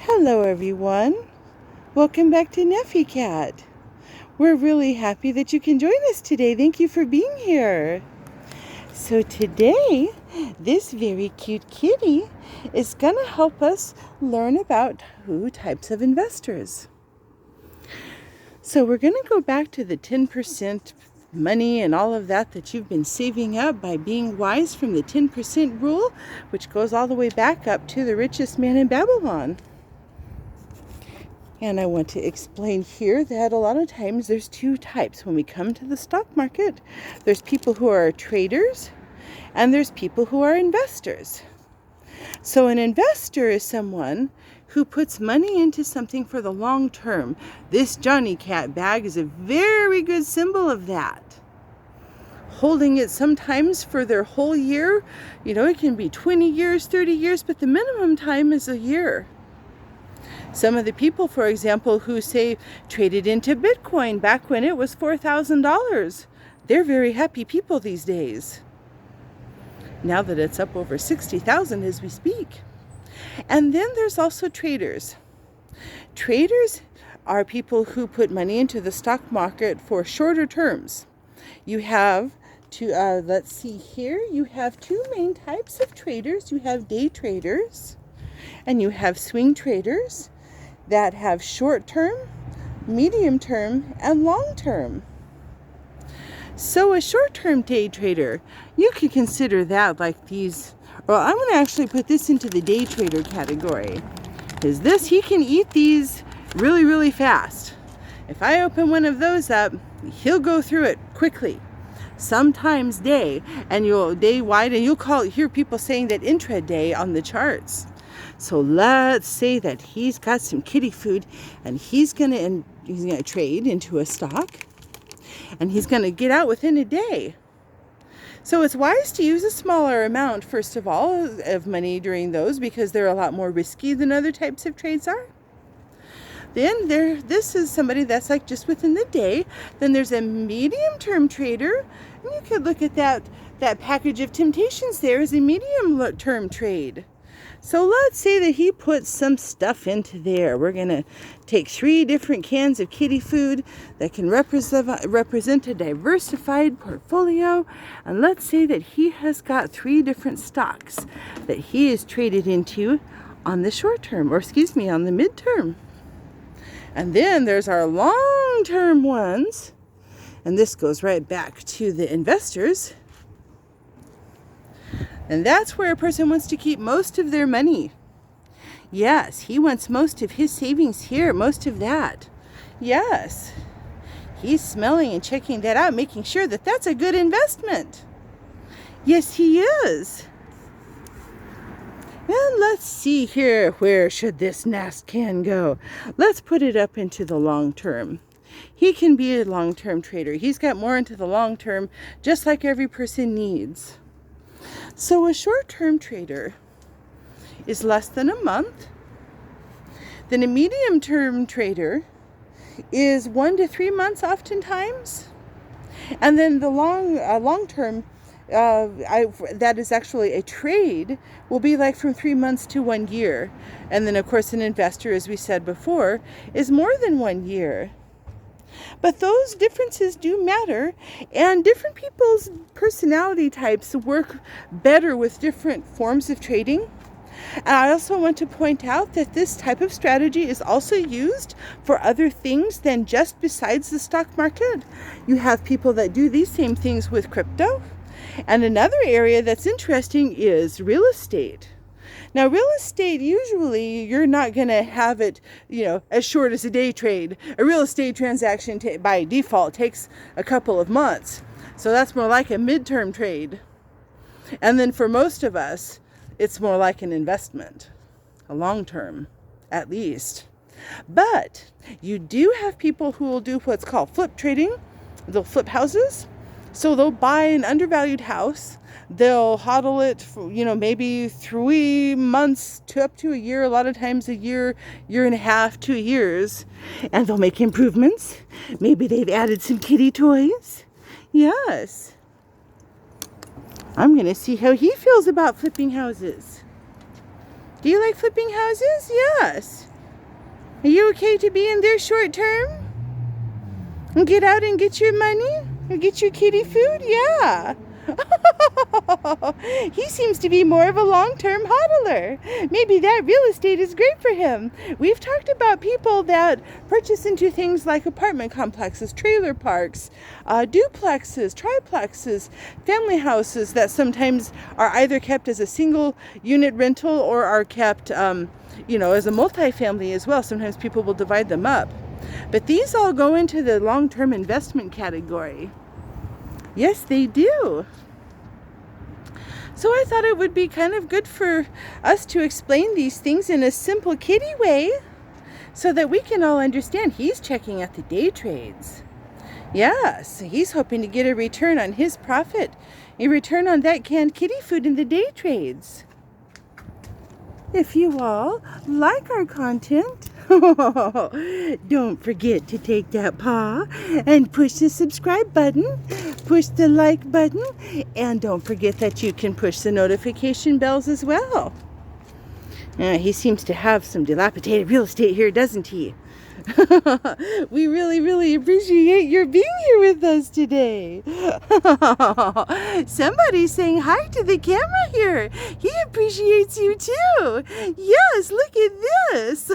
Hello everyone, welcome back to Neffy Cat. We're really happy that you can join us today. Thank you for being here. So today, this very cute kitty is going to help us learn about two types of investors. So we're going to go back to the 10% money and all of that you've been saving up by being wise from the 10% rule, which goes all the way back up to the richest man in Babylon. And I want to explain here that a lot of times there's two types. When we come to the stock market, there's people who are traders and there's people who are investors. So an investor is someone who puts money into something for the long term. This Johnny Cat bag is a very good symbol of that. Holding it sometimes for their whole year, it can be 20 years, 30 years, but the minimum time is a year. Some of the people, for example, who say traded into Bitcoin back when it was $4,000, they're very happy people these days. Now that it's up over 60,000 as we speak. And then there's also traders. Traders are people who put money into the stock market for shorter terms. You have let's see here, you have two main types of traders. You have day traders and you have swing traders that have short term, medium term, and long term. So a short term day trader, you can consider that like these, well, I'm going to actually put this into the day trader category, because he can eat these really fast. If I open one of those up, he'll go through it quickly. Sometimes day, and you'll day wide, and you'll hear people saying that intraday on the charts. So let's say that he's got some kitty food and he's gonna trade into a stock and he's gonna get out within a day. So it's wise to use a smaller amount, first of all, of money during those, because they're a lot more risky than other types of trades are. Then this is somebody that's like just within the day. Then there's a medium term trader, and you could look at that package of temptations there as a medium term trade. So let's say that he puts some stuff into there. We're going to take 3 different cans of kitty food that can represent a diversified portfolio. And let's say that he has got 3 different stocks that he is traded into on the short term, on the midterm. And then there's our long-term ones. And this goes right back to the investors. And that's where a person wants to keep most of their money. Yes, he wants most of his savings here, most of that. Yes, he's smelling and checking that out, making sure that that's a good investment. Yes, he is. And let's see here, where should this nast can go? Let's put it up into the long term. He can be a long-term trader. He's got more into the long term, just like every person needs. So a short-term trader is less than a month. Then a medium-term trader is 1 to 3 months oftentimes. And then the long-term, that is actually a trade, will be like from 3 months to 1 year. And then, of course, an investor, as we said before, is more than 1 year. But those differences do matter, and different people's personality types work better with different forms of trading. And I also want to point out that this type of strategy is also used for other things than just besides the stock market. You have people that do these same things with crypto. And another area that's interesting is real estate. Now, real estate, usually you're not going to have it, as short as a day trade. A real estate transaction by default takes a couple of months. So that's more like a midterm trade. And then for most of us, it's more like an investment, a long term, at least. But you do have people who will do what's called flip trading. They'll flip houses. So they'll buy an undervalued house. They'll hodl it for, maybe 3 months to up to a year, a lot of times a year, year and a half, 2 years. And they'll make improvements. Maybe they've added some kitty toys. Yes. I'm going to see how he feels about flipping houses. Do you like flipping houses? Yes. Are you okay to be in there short term? And get out and get your money? Or get your kitty food? Yeah. He seems to be more of a long-term hodler. Maybe that real estate is great for him. We've talked about people that purchase into things like apartment complexes, trailer parks, duplexes, triplexes, family houses that sometimes are either kept as a single unit rental or are kept, as a multifamily as well. Sometimes people will divide them up. But these all go into the long-term investment category. Yes, they do. So I thought it would be kind of good for us to explain these things in a simple kitty way so that we can all understand. He's checking out the day trades. Yes, he's hoping to get a return on his profit, a return on that canned kitty food in the day trades. If you all like our content, don't forget to take that paw and push the subscribe button, push the like button, and don't forget that you can push the notification bells as well. He seems to have some dilapidated real estate here, doesn't he? We really, really appreciate your being here with us today. Somebody's saying hi to the camera here. He appreciates you too. Yes, look at this.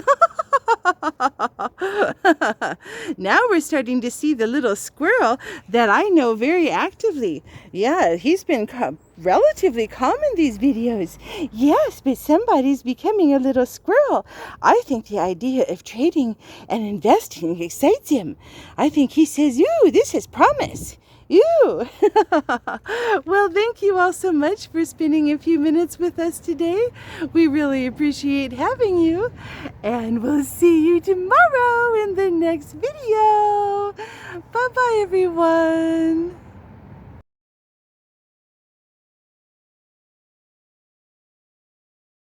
Now we're starting to see the little squirrel that I know very actively. Yeah, he's been relatively calm in these videos. Yes, but somebody's becoming a little squirrel. I think the idea of trading and investing excites him. I think he says, "Ooh, this has promise." Ooh. Well, thank you all so much for spending a few minutes with us today. We really appreciate having you. And we'll see you tomorrow in the next video. Bye-bye, everyone.